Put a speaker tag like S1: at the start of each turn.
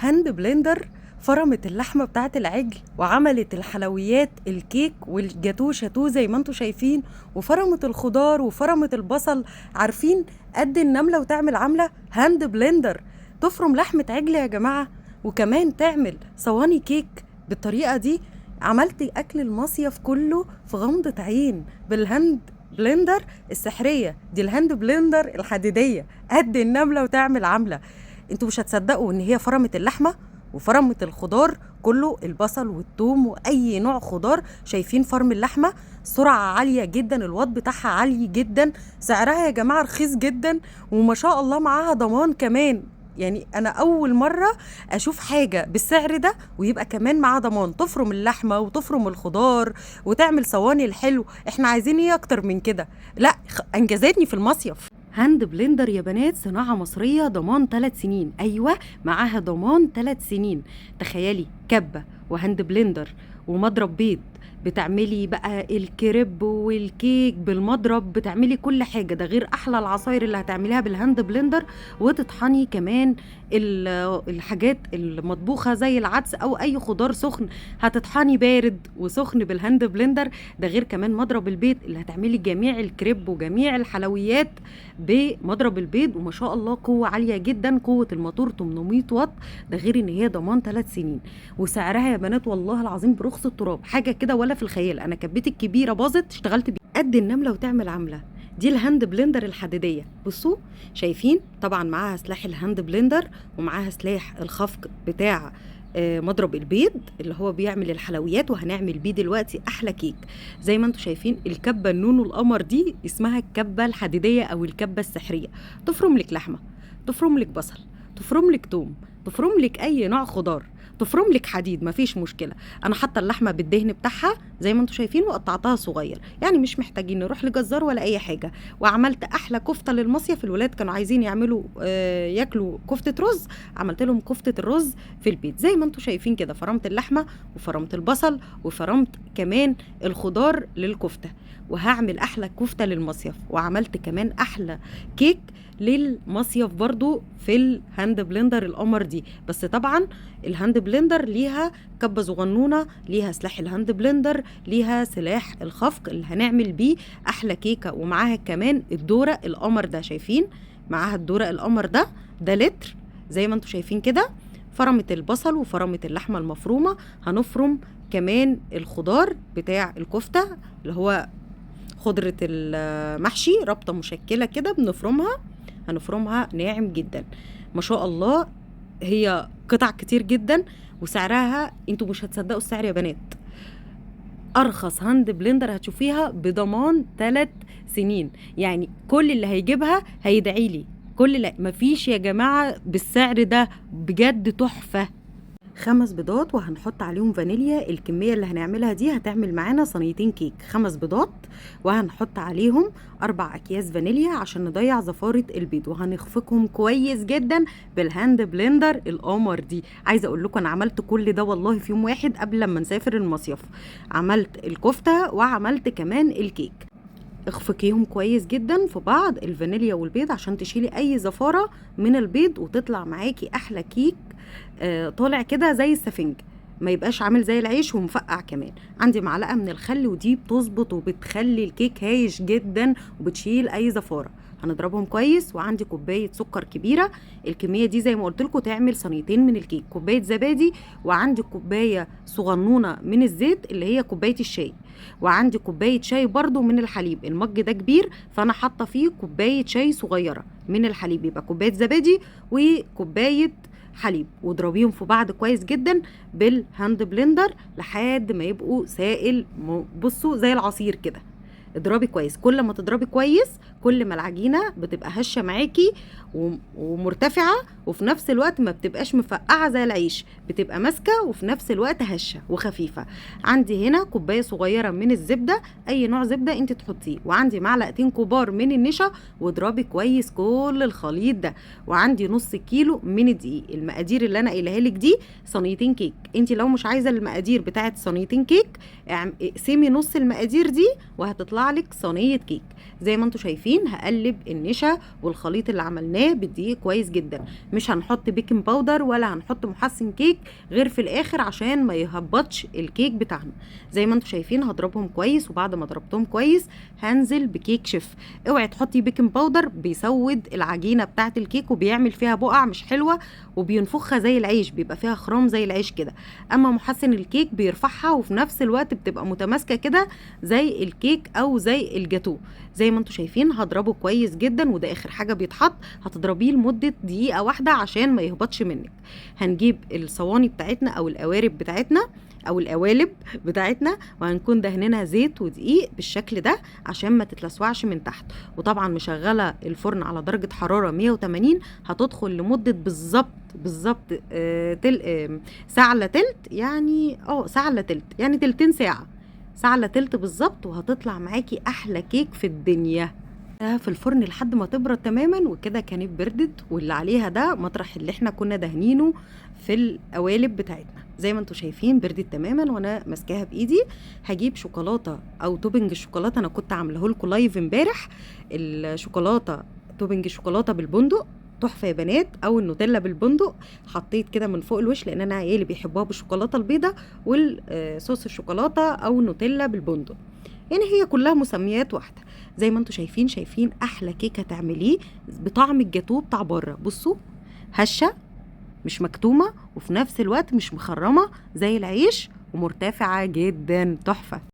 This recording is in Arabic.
S1: هاند بلندر فرمت اللحمة بتاعت العجل وعملت الحلويات الكيك والجاتو شاتو زي ما انتوا شايفين، وفرمت الخضار وفرمت البصل. عارفين قد النملة وتعمل عاملة هاند بلندر تفرم لحمة عجل يا جماعة، وكمان تعمل صواني كيك بالطريقة دي. عملت أكل المصيف كله في غمضة عين بالهاند بلندر السحرية دي، الهاند بلندر الحديدية قد النملة وتعمل عاملة. انتوا مش هتصدقوا ان هي فرمت اللحمة وفرمت الخضار كله، البصل والثوم واي نوع خضار. شايفين فرم اللحمة سرعة عالية جدا، الوات بتاعها عالي جدا، سعرها يا جماعة رخيص جدا، وما شاء الله معاها ضمان كمان. يعني انا اول مرة اشوف حاجة بالسعر ده ويبقى كمان معاها ضمان، تفرم اللحمة وتفرم الخضار وتعمل صواني الحلو. احنا عايزين ايه اكتر من كده؟ لا انجزتني في المصيف. هاند بلندر يا بنات صناعة مصرية، ضمان 3 سنين. أيوة معاها ضمان 3 سنين. تخيلي كبة وهاند بلندر ومضرب بيض، بتعملي بقى الكريب والكيك بالمضرب، بتعملي كل حاجة. ده غير أحلى العصاير اللي هتعمليها بالهاند بلندر، وتطحني كمان الحاجات المطبوخة زي العدس أو أي خضار سخن، هتطحني بارد وسخن بالهاند بلندر. ده غير كمان مضرب البيض اللي هتعملي جميع الكريب وجميع الحلويات بمضرب البيض. وما شاء الله قوة عالية جدا، قوة الموتور 800 واط. ده غير ان هي ضمان 3 سنين، وسعرها يا بنات والله العظيم برخص التراب، حاجة كده ولا في الخيال. انا كبيتي الكبيرة باظت اشتغلت بيها قد النملة وتعمل عاملة. دي الهاند بلندر الحديدية. بصوا شايفين طبعا معاها سلاح الهاند بلندر، ومعاها سلاح الخفق بتاع مضرب البيض اللي هو بيعمل الحلويات، وهنعمل بيه دلوقتي احلى كيك. زي ما انتم شايفين الكبه النونو القمر دي اسمها الكبه الحديديه او الكبه السحريه. تفرم لك لحمه، تفرم لك بصل، تفرم لك توم، تفرم لك اي نوع خضار، تفرم لك حديد، مفيش مشكله. انا حاطه اللحمه بالدهن بتاعها زي ما انتم شايفين وقطعتها صغير، يعني مش محتاجين نروح لجزار ولا اي حاجه. وعملت احلى كفته للمصيف. الولاد كانوا عايزين يعملوا ياكلوا كفته رز، عملت لهم كفته الرز في البيت زي ما انتم شايفين كده. فرمت اللحمه وفرمت البصل وفرمت كمان الخضار للكفته، وهعمل احلى كفته للمصيف. وعملت كمان احلى كيك للمصيف برضو في الهاند بلندر القمر دي. بس طبعا الهاند بلندر ليها كبة صغنونة، ليها سلاح الهاند بلندر، ليها سلاح الخفق اللي هنعمل بيه احلى كيكة. ومعاها كمان الدورة القمر ده، شايفين معاها الدورة القمر ده لتر زي ما انتم شايفين كده. فرمت البصل وفرمت اللحمة المفرومة. هنفرم كمان الخضار بتاع الكفتة اللي هو خضرة المحشي، ربطة مشكلة كده بنفرمها، هنفرمها ناعم جدا. ما شاء الله هي قطع كتير جدا، وسعرها انتوا مش هتصدقوا السعر يا بنات. ارخص هاند بلندر هتشوفيها بضمان 3 سنين. يعني كل اللي هيجيبها هيدعي لي، كل لا مفيش يا جماعة بالسعر ده، بجد تحفة. 5 بيضات وهنحط عليهم فانيليا. الكمية اللي هنعملها دي هتعمل معانا صينيتين كيك. 5 بيضات وهنحط عليهم 4 أكياس فانيليا عشان نضيع زفارة البيض، وهنخفقهم كويس جدا بالهاند بلندر القمر دي. عايزة اقول لكم انا عملت كل ده والله في يوم واحد قبل لما نسافر المصيف. عملت الكفتة وعملت كمان الكيك. اخفقيهم كويس جدا في بعض الفانيليا والبيض عشان تشيلي اي زفارة من البيض، وتطلع معاكي احلى كيك طالع كده زي السفنج، ما يبقاش عامل زي العيش ومفقع كمان. عندي معلقة من الخل ودي بتظبط وبتخلي الكيك هايش جدا وبتشيل اي زفارة. هنضربهم كويس. وعندي كوباية سكر كبيرة، الكمية دي زي ما قلت لكم تعمل صينيتين من الكيك. كوباية زبادي، وعندي كوباية صغنونة من الزيت اللي هي كوباية الشاي، وعندي كوباية شاي برضو من الحليب. المج ده كبير فانا حاطة فيه كوباية شاي صغيرة من الحليب، يبقى كوباية زبادي وكوباية حليب. واضربيهم في بعض كويس جدا بالهاند بلندر لحد ما يبقوا سائل. بصوا زي العصير كده. اضربي كويس، كل ما تضربي كويس كل ما العجينه بتبقى هشه معاكي ومرتفعه، وفي نفس الوقت ما بتبقاش مفقعه زي العيش، بتبقى ماسكه وفي نفس الوقت هشه وخفيفه. عندي هنا كوبايه صغيره من الزبده، اي نوع زبده انت تحطيه، وعندي معلقتين كبار من النشا. واضربي كويس كل الخليط ده. وعندي نص كيلو من الدقيق. المقادير اللي انا قايلها لك دي صينيتين كيك. انت لو مش عايزه المقادير بتاعه صينيتين كيك اقسمي نص المقادير دي وهتطلع لك صينيه كيك. زي ما انتم شايفين شايفين هقلب النشا والخليط اللي عملناه بالدقيق كويس جدا. مش هنحط بيكنج باودر ولا هنحط محسن كيك غير في الاخر عشان ما يهبطش الكيك بتاعنا. زي ما انتم شايفين هضربهم كويس، وبعد ما ضربتهم كويس هنزل بكيك شيف. اوعي تحطي بيكنج باودر، بيسود العجينه بتاعه الكيك وبيعمل فيها بقع مش حلوه وبينفخها زي العيش، بيبقى فيها خرام زي العيش كده. اما محسن الكيك بيرفعها وفي نفس الوقت بتبقى متماسكه كده زي الكيك او زي الجاتو. زي ما انتم شايفين هضربه كويس جدا، وده اخر حاجه بيتحط. هتضربيه لمده دقيقه واحده عشان ما يهبطش منك. هنجيب الصواني بتاعتنا او القوارب بتاعتنا او القوالب بتاعتنا، وهنكون دهنينها زيت ودقيق بالشكل ده عشان ما تتلسوعش من تحت. وطبعا مشغله الفرن على درجه حراره 180. هتدخل لمده بالظبط ساعه الا تلت، يعني ساعه الا تلت، يعني تلتين ساعه، ساعه الا تلت بالظبط، وهتطلع معاكي احلى كيك في الدنيا. في الفرن لحد ما تبرد تماما، وكده كانت بردت، واللي عليها ده مطرح اللي احنا كنا دهنينه في القوالب بتاعتنا. زي ما انتم شايفين بردت تماما وانا ماسكاها بايدي. هجيب شوكولاته او توبنج الشوكولاته، انا كنت عامله لكم لايف امبارح الشوكولاته، توبنج الشوكولاته بالبندق تحفه يا بنات، او النوتيلا بالبندق. حطيت كده من فوق الوش لان انا عيالي بيحبوها بالشوكولاته البيضاء، والصوص الشوكولاته او النوتيلا بالبندق، يعني هي كلها مسميات واحده. زي ما انتم شايفين احلى كيكه تعمليه بطعم الجاتوه بتاع بره. بصوا هشه مش مكتومه، وفي نفس الوقت مش مخرمه زي العيش، ومرتفعه جدا، تحفه.